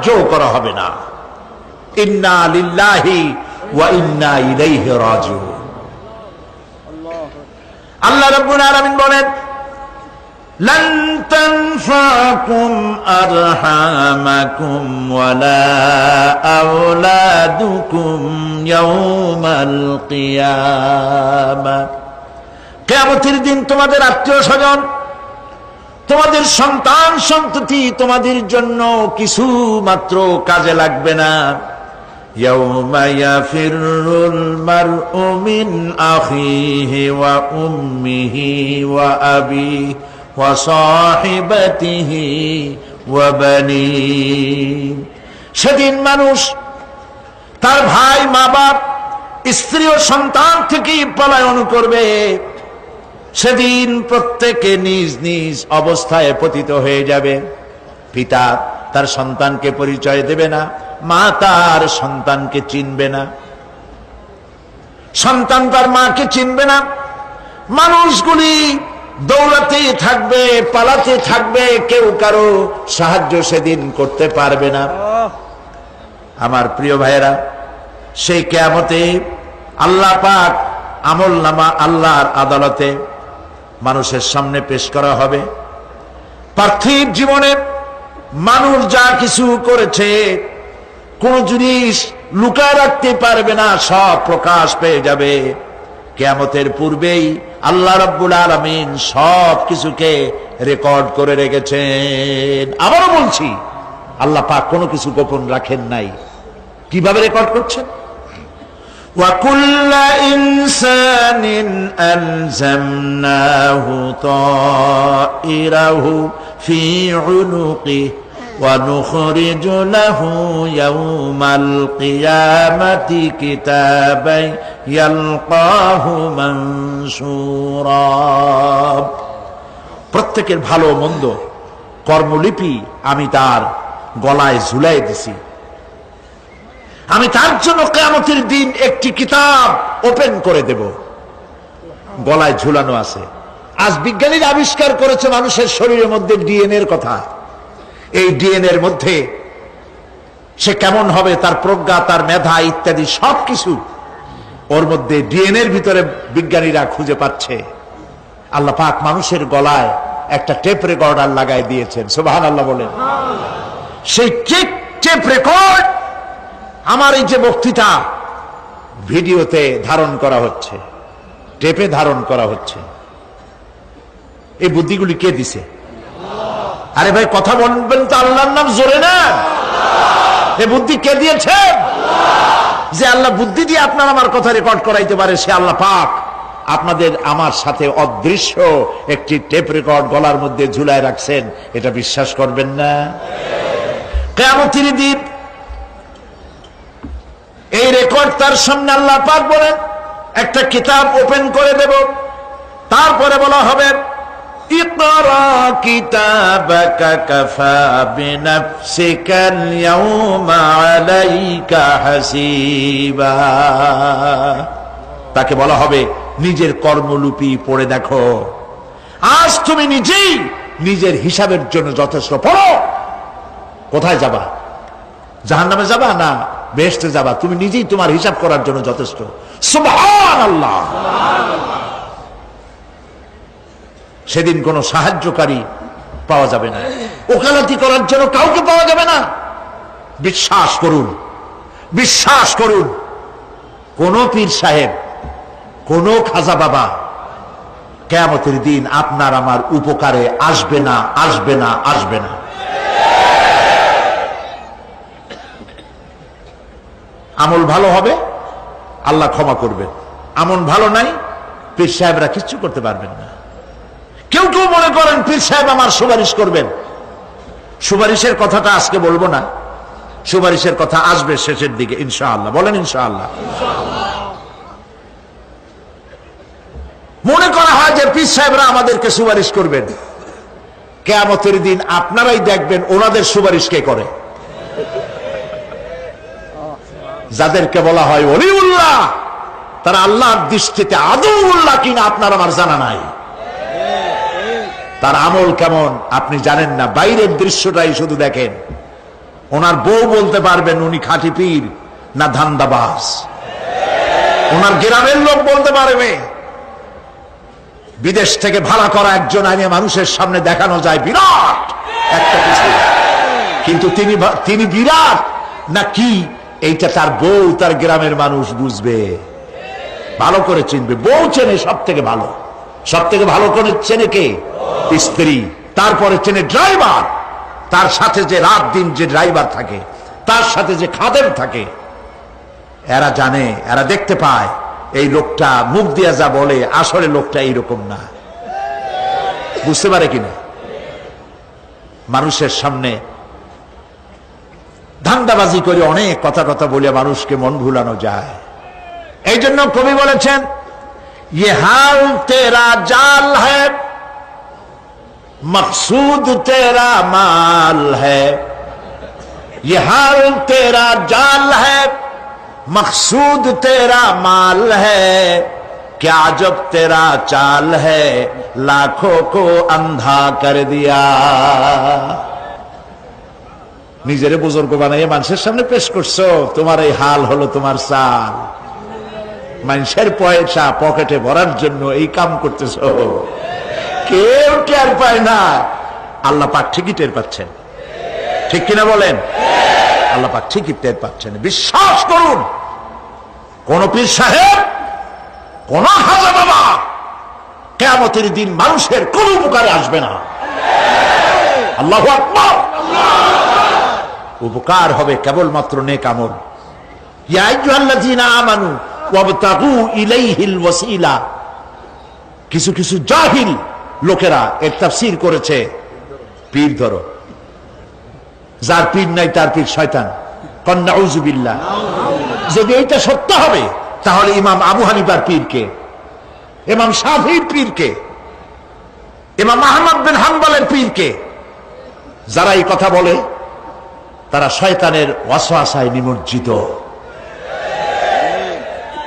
জো করা হবে না। ইন্না লিল্লাহি ওয়া ইন্না ইলাইহি রাজিউন। আল্লাহ রাব্বুল আলামিন বলেন, লান তানফাকুম আরহামাকুম ওয়ালা আওলাদুকুম ইয়াউমাল কিয়ামা। কিয়ামতের দিন তোমাদের আত্মীয়-স্বজন, তোমাদের সন্তান সন্ততি তোমাদের জন্য কিছু মাত্র কাজে লাগবে না। ইয়াউমা ইয়াফিরুল মারউ মিন আখিহি ওয়া উম্মিহি ওয়া আবিহি ওয়া সাহিবাতিহি ওয়া বানিহি। সেদিন মানুষ তার ভাই, মা বাপ, স্ত্রী ও সন্তান থেকে পলায়ন করবে। সেদিন প্রত্যেকে নিজ নিজ অবস্থায় পতিত হয়ে যাবে। পিতা তার সন্তানকে পরিচয় দেবে না, মা তার সন্তানকে চিনবে না, সন্তান তার মাকে চিনবে না। মানুষগুলি দৌড়াতে থাকবে, পালাতে থাকবে, কেউ কারো সাহায্য সেদিন করতে পারবে না। আমার প্রিয় ভাইয়েরা, সেই কিয়ামতে আল্লাহ পাক আমলনামা আল্লাহর আদালতে মানুষের সামনে পেশ করা হবে। পার্থিব জীবনে মানুষ যা কিছু করেছে কোন জিনিস লুকায় রাখতে পারবে না, সব প্রকাশ পেয়ে যাবে। কিয়ামতের পূর্বেই আল্লাহ রাব্বুল আলামিন সব কিছুকে রেকর্ড করে রেখেছেন। আবারও বলছি, আল্লাহ পাক কোনো কিছু গোপন রাখেন নাই। কিভাবে রেকর্ড করছেন? وَكُلَّ إِنسَانٍ أَلْزَمْنَاهُ طَائِرَهُ فِي عُنُقِهِ وَنُخْرِجُ لَهُ يَوْمَ الْقِيَامَةِ كِتَابًا يَلْقَاهُ مَنشُورًا। প্রত্যেকের ভালো মন্দ কর্মলিপি আমি তার গলায় ঝুলাই দিছি। আমি তার জন্য কিয়ামতের দিন একটি কিতাব ওপেন করে দেব, গলায় ঝুলানো আছে। আজ বিজ্ঞানীরা আবিষ্কার করেছে মানুষের শরীরের মধ্যে ডিএনএ এর কথা। এই ডিএনএ এর মধ্যে সে কেমন হবে, তার প্রজ্ঞা, তার মেধা ইত্যাদি সবকিছু ওর মধ্যে ডিএনএ এর ভিতরে বিজ্ঞানীরা খুঁজে পাচ্ছে। আল্লাহ পাক মানুষের গলায় একটা টেপ রেকর্ডার লাগাই দিয়েছেন। সুবহানাল্লাহ বলেন। সেই টেপ রেকর্ড আমার এই যে বক্তৃতা ভিডিওতে ধারণ করা হচ্ছে, টেপে ধারণ করা হচ্ছে। এই বুদ্ধিগুলি কে দিছে? আরে ভাই, কথা বলবেন তো আল্লাহর নাম জোরে না। এই বুদ্ধি কে দিয়েছে? যে আল্লাহ বুদ্ধি দিয়ে আপনার আমার কথা রেকর্ড করাইতে পারে, সে আল্লাহ পাক আপনাদের আমার সাথে অদৃশ্য একটি টেপ রেকর্ড গলার মধ্যে ঝুলায় রাখছেন। এটা বিশ্বাস করবেন না? কিয়ামতের দিন এই রেকর্ড তার সামনে আল্লাহ পাক বলেন, একটা কিতাব ওপেন করে দেব। তারপরে বলা হবে, ইকরা কিতাবাকা কাফা বিনাফসিকাল ইয়াউমা আলাইকা হাসিবা। তাকে বলা হবে, নিজের কর্মলিপি পড়ে দেখো, আজ তুমি নিজেই নিজের হিসাবের জন্য যথেষ্ট। পড়ো। কোথায় যাবা? জাহান্নামে যাবা না বেহেশতে যাবা? তুমি নিজেই তোমার হিসাব করার জন্য যথেষ্ট। সুবহানাল্লাহ। সেদিন কোনো সাহায্যকারী পাওয়া যাবে না, ওকালতি করার জন্য কাউকে পাওয়া যাবে না। বিশ্বাস করুন, বিশ্বাস করুন, কোন পীর সাহেব, কোন খাজা বাবা কিয়ামতের দিন আপনার আমার উপকারে আসবে না, আসবে না, আসবে না। আমল ভালো হবে, আল্লাহ ক্ষমা করবেন। আমল ভালো নাই, পীর সাহেবরা কিচ্ছু করতে পারবেন না। কেউ কেউ মনে করেন পীর সাহেব আমার সুপারিশ করবেন। সুপারিশের কথাটা আজকে বলবো না, সুপারিশের কথা আসবে শেষের দিকে ইনশাআল্লাহ। বলেন ইনশাআল্লাহ। মনে করা হয় যে পীর সাহেবরা আমাদেরকে সুপারিশ করবেন। কিয়ামতের দিন আপনারাই দেখবেন ওনাদের সুপারিশ কে করে। যাদেরকে বলা হয় ওলিউল্লাহ, তারা আল্লাহর দৃষ্টিতে আদৌউল্লাহ কিনা আপনার আমার জানা নাই। তার আমল কেমন আপনি জানেন না, বাইরের দৃশ্যটাই শুধু দেখেন। ওনার বউ বলতে পারবেন উনি খাঁটি পীর না ধান্দাবাজ। ওনার গ্রামের লোক বলতে পারবে। বিদেশ থেকে ভাড়া করা একজন আইনে মানুষের সামনে দেখানো যায় বিরাট একটা কিছু, কিন্তু তিনি বিরাট না কি এইটা তার বউ তার গ্রামের মানুষ বুঝবে, ভালো করে চিনবে। বউ চেনে সব থেকে ভালো, সব থেকে ভালো করে চেনে কে? স্ত্রী। তারপরে চেনে ড্রাইভার, তার সাথে যে রাত দিন যে ড্রাইভার থাকে, তার সাথে যে খাদেম থাকে। এরা জানে, এরা দেখতে পায় এই লোকটা মুখ দিয়া যা বলে আসলে লোকটা এইরকম না। বুঝতে পারে কিনা? মানুষের সামনে ধান্দাবাজি করে অনেক কথা বলে মানুষকে মন ভুলানো যায়। এই জন্য কবি বলেছেন, ये हाल तेरा जाल है मकसूद तेरा माल है, ये हाल तेरा जाल है मकसूद तेरा माल है, क्या जब तेरा चाल है लाखों को अंधा कर दिया। নিজেরে বুজুর্গ বানাইয়ে মানুষের সামনে পেশ করছো, তোমার এই হাল হলো তোমার চাল। মানুষের পয়সা পকেটে ভরার জন্য এই কাম করতেছ, কেউ টের পায় না। আল্লাহ পাক ঠিকই টের পাচ্ছেন, ঠিক কিনা বলেন? আল্লাহ পাক ঠিকই টের পাচ্ছেন। বিশ্বাস করুন, কোন পীর সাহেব, কোন খাজা বাবা কিয়ামতের দিন মানুষের কোন উপকারে আসবে না। আল্লাহু আকবার। উপকার হবে কেবলমাত্র নেক আমল। ইয়া আইয়ুহাল্লাযীনা আমানু ওয়াবতাগু ইলাইহিল ওয়াসিলা। কিছু কিছু জাহিল লোকেরা এর তাফসীর করেছে, পীর ধরো, যার পীর নাই তার পীর শয়তান। নাউযু বিল্লাহ। যদি এটা সত্য হবে তাহলে ইমাম আবু হানিফার পীরকে, ইমাম শাফিঈর পীরকে, ইমাম আহমদ বিন হাম্বলের পীরকে, যারা এই কথা বলে তারা শয়তানের ওয়াসওয়াসায় নিমজ্জিত।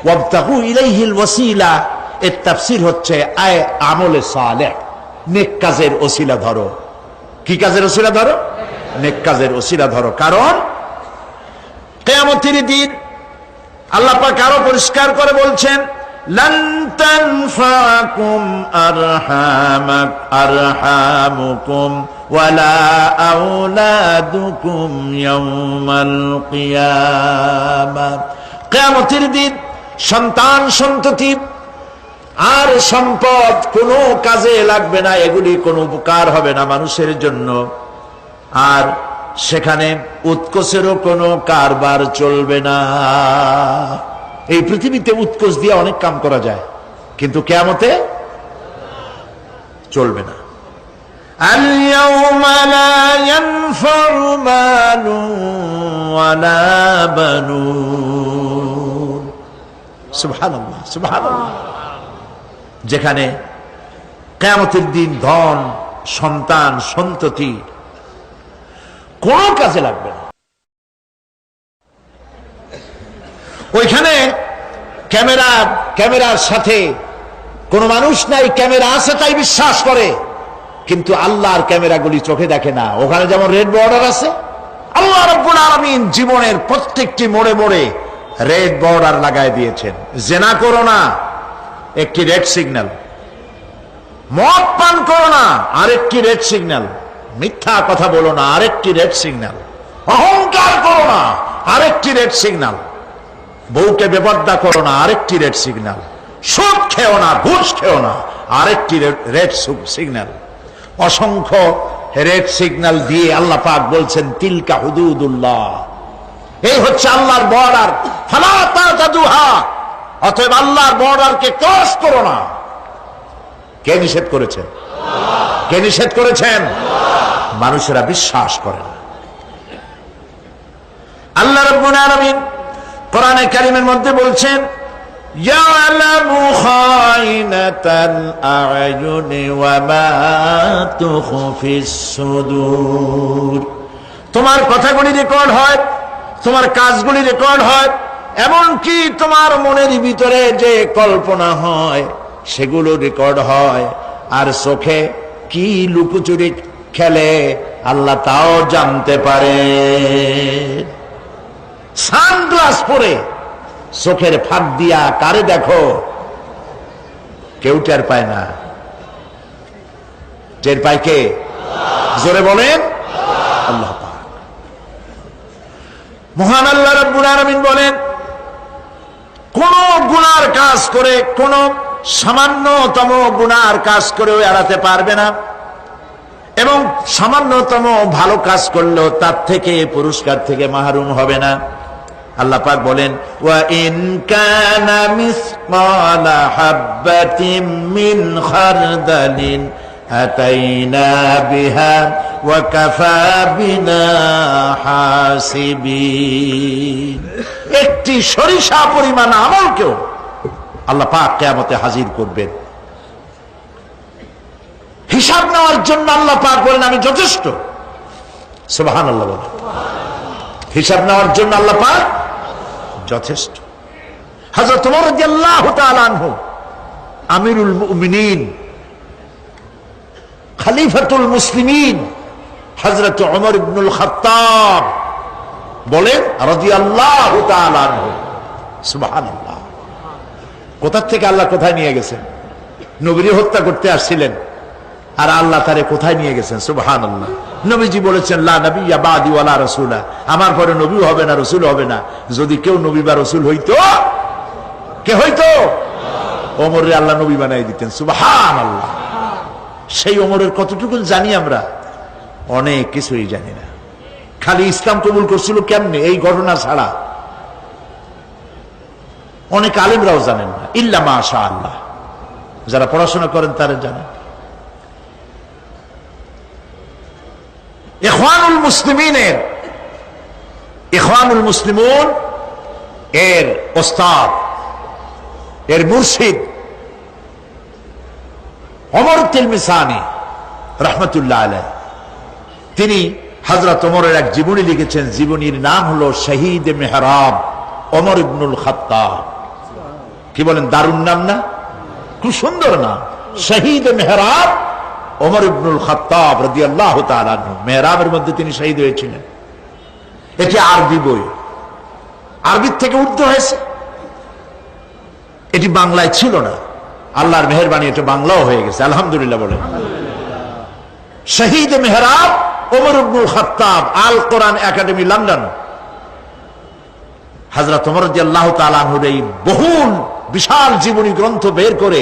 ওয়াবতাগু ইলাইহিল ওয়াসিলা এর তাফসীর হচ্ছে আয় আমলে সালেহ, নেক কাজের ওসিলা ধরো। কি কাজের ওসিলা ধরো? নেক কাজের ওসিলা ধরো। কারণ কিয়ামতের দিন আল্লাহ পাক আরো পরিষ্কার করে বলছেন, লান তানফাকুম আরহামুকুম ওয়ালা আওলাদুকুম ইয়াউমাল কিয়ামাহ। কিয়ামতের দিন সন্তান সন্ততি আর সম্পদ কোনো কাজে লাগবে না, এগুলি কোনো উপকার হবে না মানুষের জন্য। আর সেখানে উৎকোচেরও কোনো কারবার চলবে না। এই পৃথিবীতে উৎকোচ দিয়ে অনেক কাম করা যায়, কিন্তু কিয়ামতে চলবে না। আল-ইয়াওমা লা ইয়ানফাউ মালুন ওয়ালা বানুন। সুবহানাল্লাহ, সুবহানাল্লাহ। যেখানে কিয়ামতের দিন ধন, সন্তান, সন্ততি কোন কাজে লাগবে না। ওইখানে ক্যামেরার সাথে কোন মানুষ নাই, ক্যামেরা আছে তাই বিশ্বাস করে, কিন্তু আল্লাহর ক্যামেরাগুলি চোখে দেখে না। ওখানে যেমন রেড বর্ডার আছে, আল্লাহ রাব্বুল আলামিন জীবনের প্রত্যেকটি মোড়ে মোড়ে রেড বর্ডার লাগায় দিয়েছেন। জেনা করো না, একটি রেড সিগন্যাল। মদ পান করো না, আরেকটি রেড সিগন্যাল। মিথ্যা কথা বলো না, আরেকটি রেড সিগন্যাল। অহংকার করো না, আরেকটি রেড সিগন্যাল। বউকে বেপর্দা করো না, আরেকটি রেড সিগন্যাল। সুদ খেও না, ঘুষ খেও না, আরেকটি রেড সিগন্যাল। অসংখ্য রেড সিগন্যাল দিয়ে আল্লাহ পাক বলছেন, তিলকা হুদুদুল্লাহ, এই হচ্ছে আল্লাহর বর্ডার। ফালা তাতাদুহা, অতএব আল্লাহর বর্ডারকে ক্রস করো না। কে নিষেধ করেছেন? কে নিষেধ করেছেন? মানুষেরা বিশ্বাস করে না। আল্লাহ রাব্বুল আলামিন কোরআনে কারীমের মধ্যে বলছেন, ইয়ালামু খাইনাতাল আ'য়ুনি ওয়া মা তুখফিস সুদূর। তোমার কথাগুলি রেকর্ড হয়, তোমার কাজগুলি রেকর্ড হয়, এমনকি তোমার মনের ভিতরে যে কল্পনা হয় সেগুলো রেকর্ড হয়। আর চোখে কি লুকোচুরি খেলে আল্লাহ তাও জানতে পারে। সানগ্লাস পরে চোখের ফাঁক দিয়া কারে দেখো, কেউ টের পায় না। টের পায় কে? জোরে বলেন আল্লাহ পাক। মহান আল্লাহ রাব্বুল আলামিন বলেন, কোন গুনার কাজ করে, কোন সামান্যতম গুনার কাজ করেও এড়াতে পারবে না, এবং সামান্যতম ভালো কাজ করলেও তার থেকে পুরস্কার থেকে মাহরুম হবে না। আল্লাহ পাক বলেন, ওয়া ইন কানা মিসকালা হাববাতিন মিন খারদালিন আতাইনা বিহা ওয়া কাফা বিনা হাসিবিন। একটি সরিষা পরিমাণ আমলকেও আল্লাহ পাক কিয়ামতে হাজির করবেন। হিসাব নেওয়ার জন্য আল্লাহ পাক বলেন, আমি যথেষ্ট। সুবহানাল্লাহ বলেন। হিসাব নেওয়ার জন্য আল্লাহ পাক যথেষ্ট। হযরত ওমর রাদিয়াল্লাহু তাআলা আনহু, আমিরুল মুমিনিন, খলিফাতুল মুসলিমিন হযরত ওমর ইবনুল খাত্তাব বলেন রাদিয়াল্লাহু তাআলা আনহু, সুবহানাল্লাহ। কোথা থেকে আল্লাহ কোথায় নিয়ে গেছেন? নবীকে হত্যা করতে আসছিলেন, আর আল্লাহ তারে কোথায় নিয়ে গেছেন? সুবহানাল্লাহ। নবীজি বলেছেন, লা নবিয়্যা বাদি ওয়ালা রাসূলা, আমার পরে নবী হবে না, রাসূল হবে না। যদি কেউ নবী বা রাসূল হইতো, কে হইতো? ওমরে আল্লাহ নবী বানাই দিতেন। সুবহানাল্লাহ। সেই ওমরের কতটুকু জানি আমরা? অনেক কিছুই জানি না। খালি ইসলাম কবুল করছিল কেমনে, এই ঘটনা ছাড়া অনেক আলেমরাও জানেন না, ইল্লা মাশাআল্লাহ। যারা পড়াশোনা করেন তারা জানেন। ইখওয়ানুল মুসলিমিনের, ইখওয়ানুল মুসলিমুন এর ওস্তাদ, এর মুর্শিদ ওমর তিলমিসানি রাহমাতুল্লাহ আলাইহি, তিনি হযরত ওমরের এক জীবনী লিখেছেন। জীবনীর নাম হলো শহীদ মেহরাব ওমর ইবনুল খাত্তাব। কি বলেন, দারুণ নাম না? খুব সুন্দর নাম, শহীদ মেহরাব ওমর ইবনুল খাত্তাব রাদিয়াল্লাহু তাআলা আনহু। মেহরাবের মধ্যে তিনি শহীদ হয়েছিলেন। এটি আরবি বই, আরবির থেকে উর্দু হয়েছে। এটি বাংলায় ছিল না, আল্লাহর মেহেরবানি এটা বাংলাও হয়ে গেছে, আলহামদুলিল্লাহ বলেন। শহীদ মেহরাব ওমর ইবনুল খাত্তাব, আল কোরআন একাডেমি, লন্ডন। হযরত ওমর রাদিয়াল্লাহু তাআলা আনহুর এই বহুল বিশাল জীবনী গ্রন্থ বের করে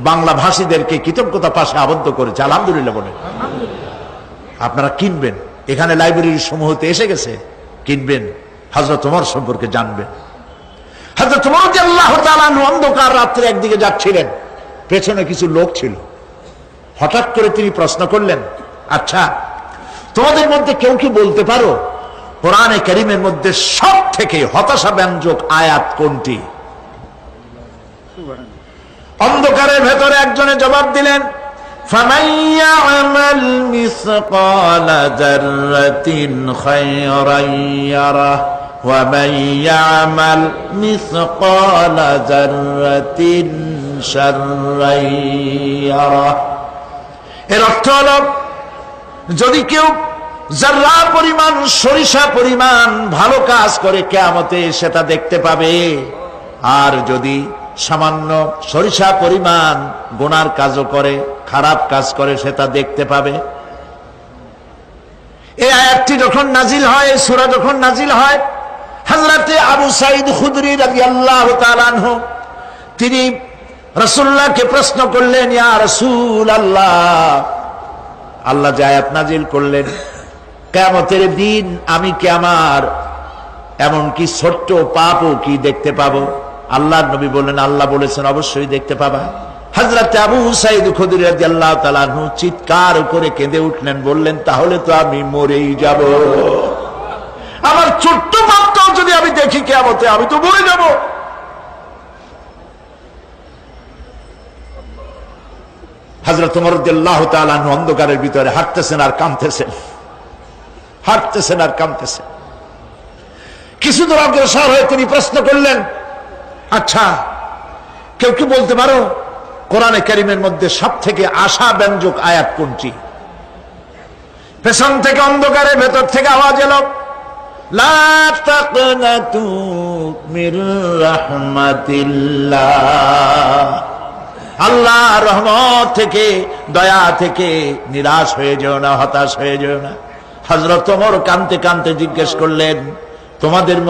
বাংলা ভাষীদেরকে কৃতজ্ঞতা পাশে আবদ্ধ করেছে, আলহামদুলিল্লাহ বলেন। আপনারা কিনবেন, এখানে লাইব্রেরির সমূহতে এসে গেছে, কিনবেন, হযরত ওমর সম্পর্কে জানবেন। হযরত ওমর রাদিয়াল্লাহু তাআলা আনহু অন্ধকার রাত্রে একদিকে যাচ্ছিলেন, পেছনে কিছু লোক ছিল। হঠাৎ করে তিনি প্রশ্ন করলেন, আচ্ছা তোমাদের মধ্যে কেউ কি বলতে পারো কোরআনে কারীমের মধ্যে সব থেকে হতাশাব্যঞ্জক আয়াত কোনটি? অন্ধকারের ভেতরে একজনে জবাব দিলেন, ফামান ইয়ামাল মিসকালা যাররাতিন খায়রান ইয়ারাহ ওয়া মান ইয়ামাল মিসকালা যাররাতিন শাররান ইয়ারাহ। এর অর্থ হলো, যদি কেউ যাররা পরিমাণ, সরিষা পরিমাণ ভালো কাজ করে কিয়ামতে সেটা দেখতে পাবে, আর যদি সামান্য সরিষা পরিমাণ গুনার কাজও করে, খারাপ কাজ করে, সেটা দেখতে পাবে। এই আয়াতটি যখন নাজিল হয়, সূরা যখন নাজিল হয়, হযরতে আবু সাঈদ খুদরি রাদিয়াল্লাহু তাআলা আনহু তিনি রাসূলুল্লাহকে প্রশ্ন করলেন, ইয়া রাসূলুল্লাহ, আল্লাহ যে আয়াত নাজিল করলেন, কিয়ামতের দিন আমি কি আমার এমনকি ছোট্ট পাপও কি দেখতে পাবো? আল্লাহর নবী বললেন, আল্লাহ বলেছেন অবশ্যই দেখতে পাবা। হযরত আবু সাঈদ খুদরি রাদিয়াল্লাহু তাআলা আনহু চিৎকার করে কেঁদে উঠলেন, বললেন, তাহলে তো আমি মরেই যাব। আমার ছোট্ট পাপটাও যদি আমি দেখি কিয়ামতে, আমি তো মরে যাব। হযরত ওমর রাদিয়াল্লাহু তাআলা আনহু অন্ধকারের ভিতরে হাঁটতেছেন আর কাঁদতেছেন, হাঁটতেছেন আর কাঁদতেছেন। কিছু দূর অগ্রসর হয়ে তিনি প্রশ্ন করলেন, আচ্ছা কেউ কি বলতে পারো কোরআনে কারীমের মধ্যে সব থেকে আশাব্যঞ্জক আয়াত কোনটি? পেছন থেকে অন্ধকারে, ভেতর থেকে আওয়াজ এলো, লা তাকনাতু মির রাহমাতিল্লাহ, আল্লাহর রহমত থেকে, দয়া থেকে নিরাশ হয়ে যেও না, হতাশ হয়ে যেও না। হযরত ওমর কাঁদতে কাঁদতে জিজ্ঞেস করলেন, তোমাদের